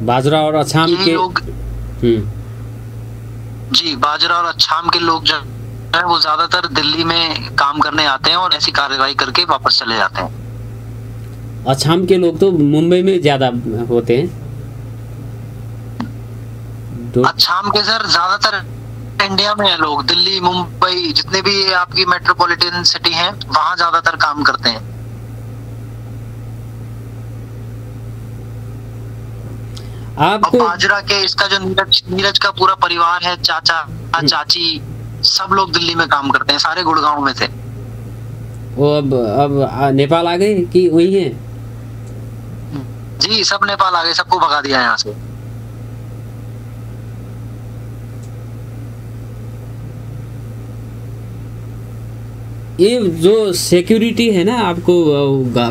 बाजुरा और अछाम के लोग जी, बाजुरा और अछाम के लोग जो है वो ज्यादातर दिल्ली में काम करने आते हैं और ऐसी कार्रवाई करके वापस चले जाते हैं। अछाम के लोग तो मुंबई में ज्यादा होते हैं। अछाम के सर ज्यादातर इंडिया में है लोग, दिल्ली, मुंबई, जितने भी आपकी मेट्रोपॉलिटन सिटी हैं वहां ज्यादातर काम करते हैं। आपको बाजरा के इसका जो नीरज का पूरा परिवार है, चाचा चाची, सब लोग दिल्ली में काम करते हैं, सारे गुड़गांव में थे। वो अब नेपाल आ गए कि वही है? जी, सब नेपाल आ गए, सबको भगा दिया यहाँ से। ये जो सिक्योरिटी है ना, आपको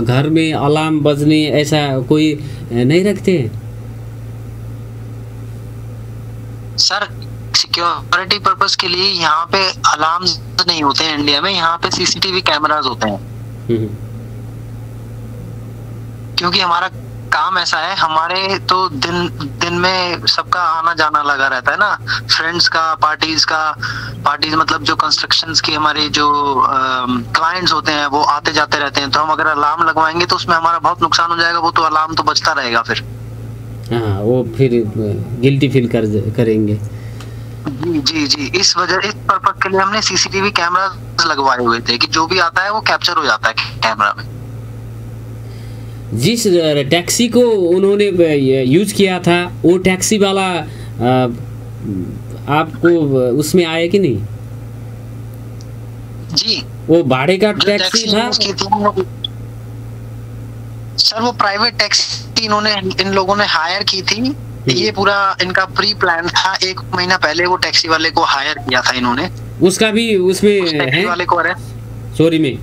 घर में अलार्म बजने ऐसा कोई नहीं रखते हैं? सर सिक्योरिटी पर्पस के लिए यहाँ पे अलार्म्स नहीं होते हैं इंडिया में, यहाँ पे सीसीटीवी कैमरास होते हैं। क्योंकि हमारा काम ऐसा है, हमारे तो दिन में सबका आना जाना लगा रहता है ना, फ्रेंड्स का, पार्टीज मतलब जो कंस्ट्रक्शंस की हमारे जो क्लाइंट्स होते हैं वो आते जाते रहते हैं। तो हम अगर अलार्म लगवाएंगे तो उसमें हमारा बहुत नुकसान हो जाएगा, वो तो अलार्म तो बजता रहेगा फिर। हाँ, वो फिर गिल्टी फील करेंगे। जी, इस पर्पस के लिए हमने सीसीटीवी कैमरा लगवाए हुए थे कि जो भी आता है वो कैप्चर हो जाता है कैमरा में। जिस टैक्सी को उन्होंने यूज किया था वो टैक्सी वाला आपको उसमें आया कि नहीं? जी, वो भाड़े का टैक्सी था सर, वो प्राइवेट टैक्सी इन्होंने इन लोगों ने हायर की थी। ये पूरा इनका प्री प्लान था। 1 महीना पहले वो टैक्सी वाले को हायर किया था इन्होंने। उसका भी उसमें टैक्सी वाले को चोरी में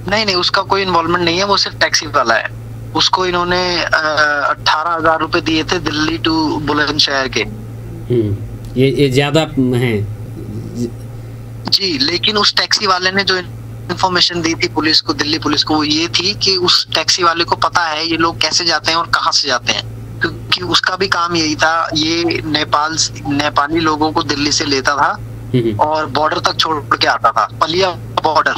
नहीं, उसका कोई इन्वॉल्वमेंट नहीं है, वो सिर्फ टैक्सी वाला है। उसको इन्होंने 18,000 रुपए दिए थे दिल्ली टू बुलंदशहर के। ये ज्यादा है जी, लेकिन उस टैक्सी वाले ने जो इन्फॉर्मेशन दी थी पुलिस को, दिल्ली पुलिस को, वो ये थी कि उस टैक्सी वाले को पता है ये लोग कैसे जाते हैं और कहाँ से जाते हैं, क्योंकि उसका भी काम यही था। ये नेपाली लोगों को दिल्ली से लेता था और बॉर्डर तक छोड़ के आता था। पलिया बॉर्डर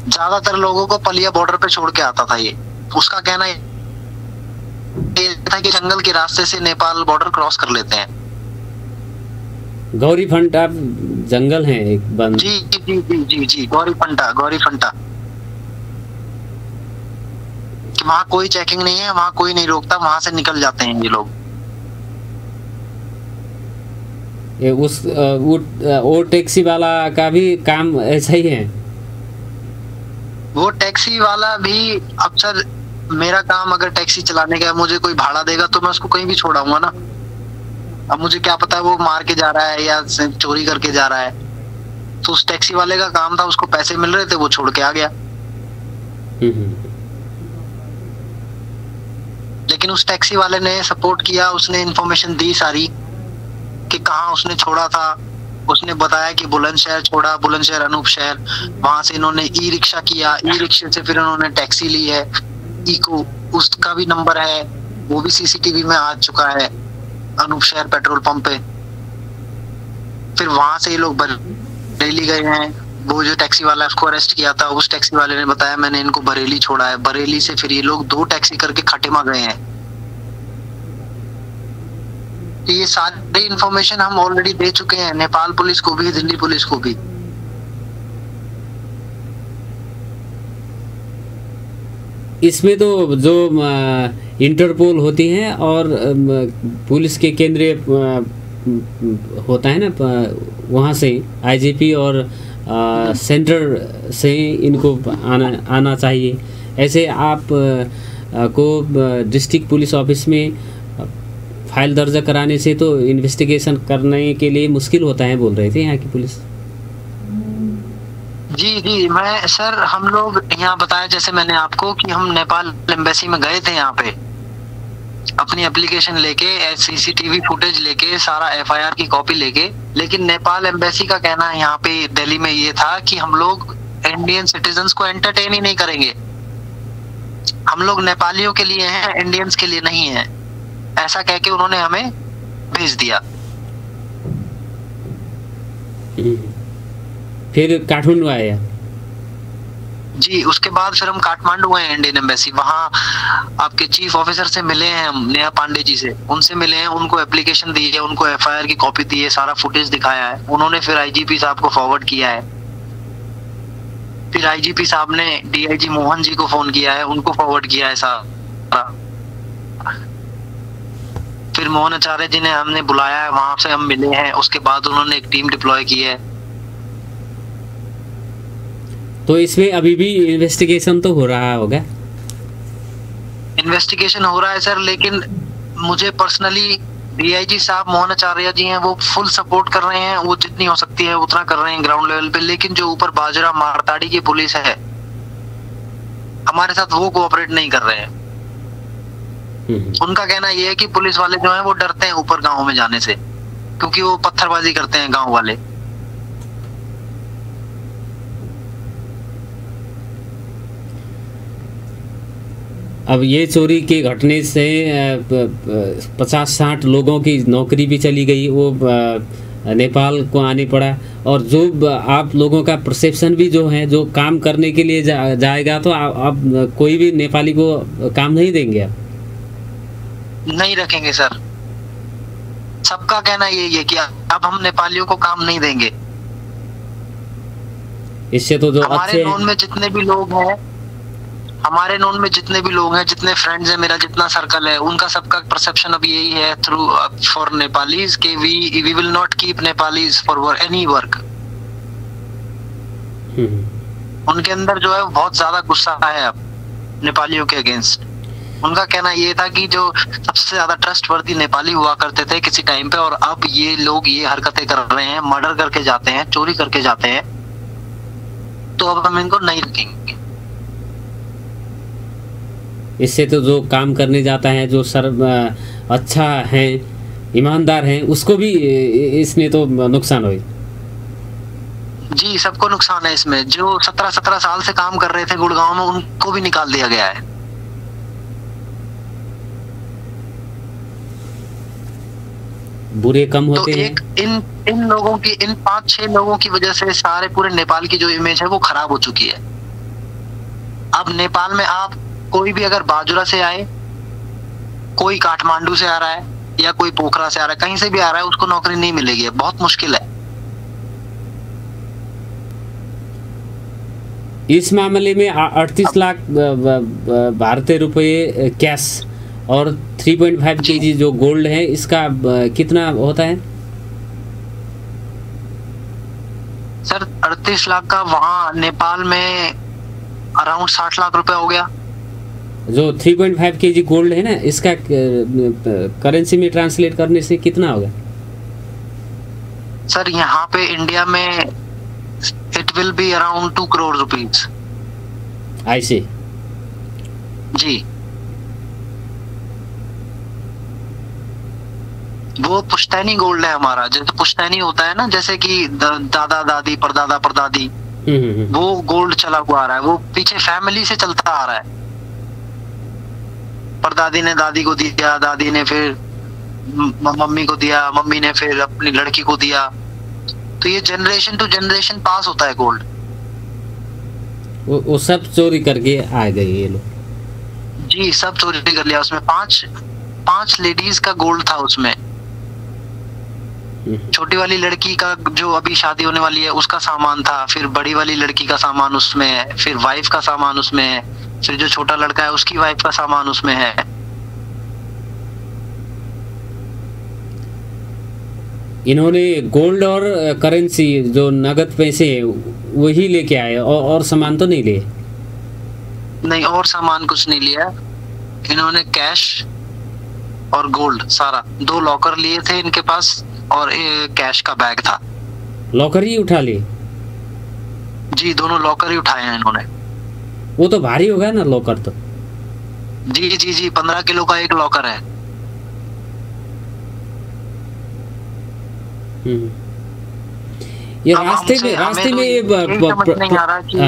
ज्यादातर लोगों को पलिया बॉर्डर पे छोड़ के आता था ये। उसका कहना ये था कि जंगल के रास्ते से नेपाल बॉर्डर क्रॉस कर लेते हैं। गौरीफंटा जंगल है एक बंद। जी जी जी जी जी, गौरीफंटा, गौरीफंटा। कि वहाँ कोई चेकिंग नहीं है, वहाँ कोई नहीं रोकता, वहाँ से निकल जाते हैं ये लोग। ये वो टैक्सी वाला का भी काम ऐसा ही है। वो टैक्सी वाला भी, अब सर मेरा काम अगर टैक्सी चलाने का है, मुझे कोई भाड़ा देगा तो मैं उसको कहीं भी छोड़ाऊंगा ना। अब मुझे क्या पता है वो मार के जा रहा है या चोरी करके जा रहा है। तो उस टैक्सी वाले का काम था, उसको पैसे मिल रहे थे, वो छोड़ के आ गया। लेकिन उस टैक्सी वाले ने सपोर्ट किया, उसने इंफॉर्मेशन दी सारी कि कहाँ उसने छोड़ा था। उसने बताया कि बुलंदशहर छोड़ा, बुलंदशहर अनूपशहर। वहां से इन्होंने ई रिक्शा किया, ई रिक्शे से फिर इन्होंने टैक्सी ली है इको, उसका भी नंबर है, वो भी सीसीटीवी में आ चुका है अनूपशहर पेट्रोल पंप पे। फिर वहां से ये लोग बरेली गए हैं। वो जो टैक्सी वाला है उसको अरेस्ट किया था, उस टैक्सी वाले ने बताया मैंने इनको बरेली छोड़ा है। बरेली से फिर ये लोग 2 टैक्सी करके खटिमा गए हैं। ये सारी इंफॉर्मेशन हम ऑलरेडी दे चुके हैं नेपाल पुलिस को भी, दिल्ली पुलिस को भी। इसमें तो जो इंटरपोल होती है और पुलिस के केंद्रीय होता है ना, वहाँ से आईजीपी और सेंटर से इनको आना चाहिए। ऐसे आप को डिस्ट्रिक्ट पुलिस ऑफिस में फाइल दर्ज कराने से तो इन्वेस्टिगेशन करने के लिए मुश्किल होता है, बोल रहे थे यहाँ की पुलिस। जी जी, मैं सर हम लोग यहाँ बताया जैसे मैंने आपको कि हम नेपाल एम्बेसी में गए थे यहाँ पे अपनी एप्लीकेशन लेके, सीसीटीवी फुटेज लेके, सारा एफआईआर की कॉपी लेके। लेकिन नेपाल एम्बेसी का कहना है यहाँ पे दिल्ली में ये था कि हम लोग इंडियन सिटीजन्स को एंटरटेन ही नहीं करेंगे, हम लोग नेपालियों के लिए हैं, इंडियंस के लिए नहीं है। ऐसा कह के उन्होंने हमें भेज दिया। फिर काठमांडू आया। जी, उसके बाद फिर हम काठमांडू गए इंडियन एम्बेसी। वहाँ आपके चीफ ऑफिसर से मिले हैं हम, नेहा पांडे जी से, उनसे मिले हैं, उनको एप्लीकेशन दी है, उनको एफआईआर की कॉपी दी है, सारा फुटेज दिखाया है। उन्होंने फिर आईजीपी साहब को फॉरवर्ड किया है। फिर आईजीपी साहब ने डीआईजी मोहन जी को फोन किया है, उनको फॉरवर्ड किया है सारा। फिर मोहन आचार्य जी ने हमने बुलाया है, वहां से हम मिले हैं। उसके बाद उन्होंने एक टीम डिप्लॉय की है। तो इसमें अभी भी इन्वेस्टिगेशन तो हो रहा होगा? इन्वेस्टिगेशन हो रहा है सर, लेकिन मुझे पर्सनली डीआईजी साहब मोहन आचार्य जी हैं, वो फुल सपोर्ट कर रहे हैं, वो जितनी हो सकती है उतना कर रहे हैं ग्राउंड लेवल पे। लेकिन जो ऊपर बाजरा मारताड़ी की पुलिस है हमारे साथ, वो कोऑपरेट नहीं कर रहे हैं। उनका कहना ये है कि पुलिस वाले जो हैं वो डरते हैं ऊपर गांव में जाने से, क्योंकि वो पत्थरबाजी करते हैं गांव वाले। अब ये चोरी के घटने से 50-60 लोगों की नौकरी भी चली गई, वो नेपाल को आने पड़ा। और जो आप लोगों का परसेप्शन भी जो है, जो काम करने के लिए जाएगा तो आप कोई भी नेपाली को काम नहीं देंगे? आप नहीं रखेंगे सर, सबका कहना यही है कि अब हम नेपालियों को काम नहीं देंगे। इससे तो जो हमारे नोन में जितने भी लोग हैं, हमारे नोन में जितने भी लोग हैं, जितने फ्रेंड्स हैं, मेरा जितना सर्कल है, उनका सबका परसेप्शन अब यही है थ्रू फॉर नेपालीज के we will not keep Nepalese for any work. उनके अंदर जो है बहुत ज्यादा गुस्सा है अब नेपालियों के अगेंस्ट। उनका कहना ये था कि जो सबसे ज्यादा ट्रस्टवर्दी नेपाली हुआ करते थे किसी टाइम पे, और अब ये लोग ये हरकतें कर रहे हैं, मर्डर करके जाते हैं, चोरी करके जाते हैं, तो अब हम इनको नहीं रखेंगे। इससे तो जो काम करने जाता है, जो अच्छा है, ईमानदार है, उसको भी इसमें तो नुकसान हुई। जी, सबको नुकसान है इसमें। जो 17 साल से काम कर रहे थे गुड़गांव में, उनको भी निकाल दिया गया है। बुरे कम होते हैं। इन लोगों की, इन 5-6 लोगों की वजह से सारे पूरे नेपाल की जो इमेज है वो खराब हो चुकी है। अब नेपाल में आप कोई भी अगर बाजुरा से आए कोई काठमांडू से आ रहा है या कोई पोखरा से आ रहा है, कहीं से भी आ रहा है, उसको नौकरी नहीं मिलेगी, बहुत मुश्किल है। इस मामले में 38 लाख भारतीय रुपये कैश और 3.5 kg जो गोल्ड है, इसका कितना होता है सर? 38 लाख का वहाँ नेपाल में अराउंड 60 लाख रुपए हो गया। जो 3.5 kg गोल्ड है ना, इसका करेंसी में ट्रांसलेट करने से कितना होगा सर? यहाँ पे इंडिया में it will be around 2 crore rupees. I see जी, वो पुश्तैनी गोल्ड है हमारा। जैसे पुश्तैनी होता है ना, जैसे कि दादा दादी परदादा परदादी, वो गोल्ड चला हुआ आ रहा है, वो पीछे फैमिली से चलता आ रहा है। परदादी ने दादी को दिया, दादी ने फिर मम्मी को दिया, मम्मी ने फिर अपनी लड़की को दिया, तो ये जनरेशन टू जनरेशन पास होता है गोल्ड। वो सब चोरी करके आ गए ये लोग। जी, सब चोरी कर लिया। उसमें पांच लेडीज का गोल्ड था उसमें। छोटी वाली लड़की का जो अभी शादी होने वाली है उसका सामान था, फिर बड़ी वाली लड़की का सामान उसमें है, फिर वाइफ का सामान उसमें है, फिर जो छोटा लड़का है उसकी वाइफ का सामान उसमें है। इन्होंने गोल्ड और करेंसी जो नगद पैसे वही लेके आए और सामान तो नहीं लिए? नहीं, और सामान कुछ नहीं लिया। इन्होंने कैश और गोल्ड सारा, 2 लॉकर लिए थे इनके पास और कैश का बैग था। लॉकर ही उठा लिए? जी, दोनों लॉकर ही उठाए हैं इन्होंने। वो तो भारी होगा ना लॉकर तो? जी जी जी, 15 किलो का एक लॉकर है। ये रास्ते में ये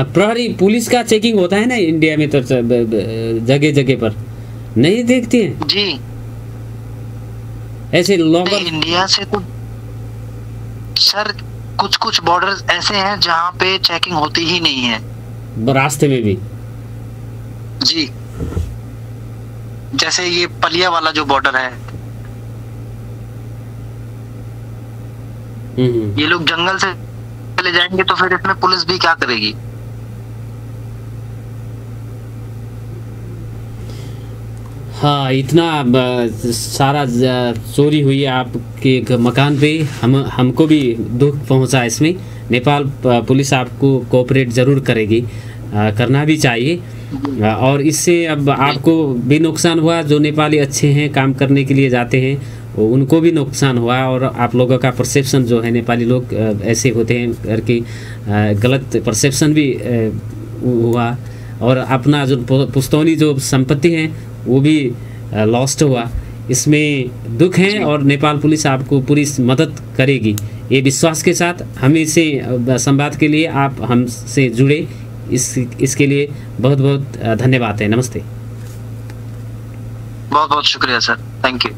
प्रहरी पुलिस का चेकिंग होता है ना इंडिया में, तो जगह जगह पर नहीं देखते हैं जी ऐसे लॉकर? इंडिया से तो सर कुछ बॉर्डर ऐसे हैं जहाँ पे चेकिंग होती ही नहीं है, रास्ते में भी। जी, जैसे ये पलिया वाला जो बॉर्डर है, ये लोग जंगल से चले जाएंगे तो फिर इसमें पुलिस भी क्या करेगी? हाँ, इतना सारा चोरी हुई आपके मकान पे, हमको भी दुख पहुंचा इसमें। नेपाल पुलिस आपको कोऑपरेट ज़रूर करेगी, करना भी चाहिए। और इससे अब आपको भी नुकसान हुआ, जो नेपाली अच्छे हैं काम करने के लिए जाते हैं उनको भी नुकसान हुआ, और आप लोगों का परसेप्शन जो है नेपाली लोग ऐसे होते हैं करके गलत परसेप्शन भी हुआ, और अपना जो पुश्तौनी जो संपत्ति है वो भी लॉस्ट हुआ। इसमें दुख है और नेपाल पुलिस आपको पूरी मदद करेगी, ये विश्वास के साथ हमें से संवाद के लिए आप हमसे जुड़े, इसके लिए बहुत बहुत धन्यवाद है। नमस्ते। बहुत बहुत शुक्रिया सर, थैंक यू।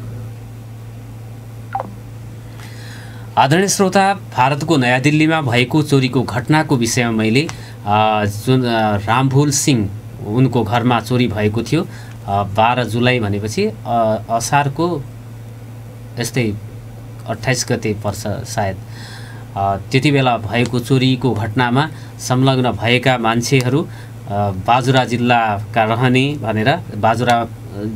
आदरणीय श्रोता, भारतको नयाँ दिल्लीमा भएको चोरीको घटनाको विषयमा मैले जुन रामभुल सिंह उनको घरमा चोरी भएको थियो 12 जुलाई भनेपछि असारको यस्तै 28 गते पर्छ सायद, त्यति बेला भएको चोरीको घटनामा संलग्न भएका मान्छेहरू बाजुरा जिल्लाका रहने भनेर बाजुरा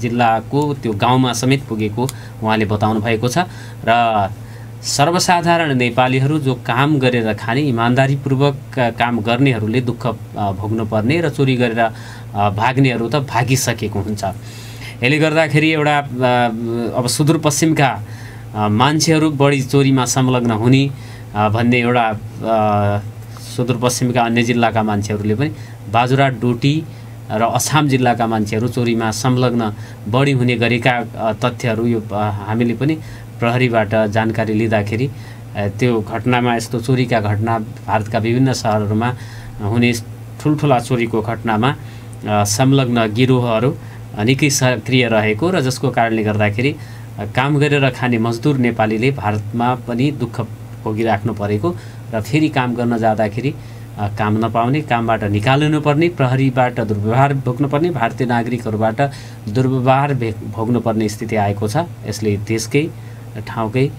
जिल्लाको त्यो गाउँमा समेत पुगेको उहाँले बताउनु भएको छ। र सर्वसाधारण नेपालीहरू जो काम गरेर खाने इमान्दारीपूर्वक काम गर्नेहरूले दुःख भोग्नुपर्ने र चोरी गरेर भाग्नेहरू त भागिसकेको हुन्छ। यसले गर्दाखेरि एउटा अब सुदूरपश्चिमका मान्छेहरू बढी चोरीमा संलग्न हुने भन्ने एउटा सुदूरपश्चिमका अन्य जिल्लाका मान्छेहरूले पनि बाजुरा डोटी र अछाम जिल्लाका मान्छेहरू चोरीमा संलग्न बढी हुने गरेका तथ्यहरू यो हामीले पनि प्रहरीबाट जानकारी लिँदाखेरि त्यो घटनामा यस्तो चोरीका घटना भारतका विभिन्न शहरहरूमा हुने ठुल्ठुला चोरीको घटनामा संलग्न गिरोहहरू निकै सक्रिय रहेको र जसको कारणले गर्दाखेरि काम गरेर खाने मजदुर नेपालीले भारतमा पनि दुःख भोगिराख्नु परेको र फेरि काम गर्न जाँदाखेरि काम नपाउने, कामबाट निकालिनुपर्ने, प्रहरीबाट दुर्व्यवहार भोग्नुपर्ने, भारतीय नागरिकहरूबाट दुर्व्यवहार भोग्नुपर्ने स्थिति आएको छ। यसले देशकै ठाउँकै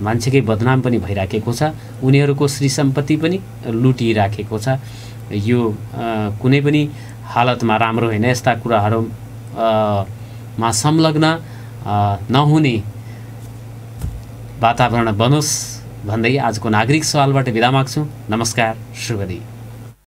मान्छेकै बदनाम पनि भइराखेको छ, उनीहरूको श्री सम्पत्ति पनि लुटिराखेको छ। यो कुनै पनि हालतमा राम्रो होइन। यस्ता कुराहरूमा संलग्न नहुने वातावरण बनोस् भन्दै आजको नागरिक सवालबाट बिदा माग्छु। नमस्कार, शुभ दिन।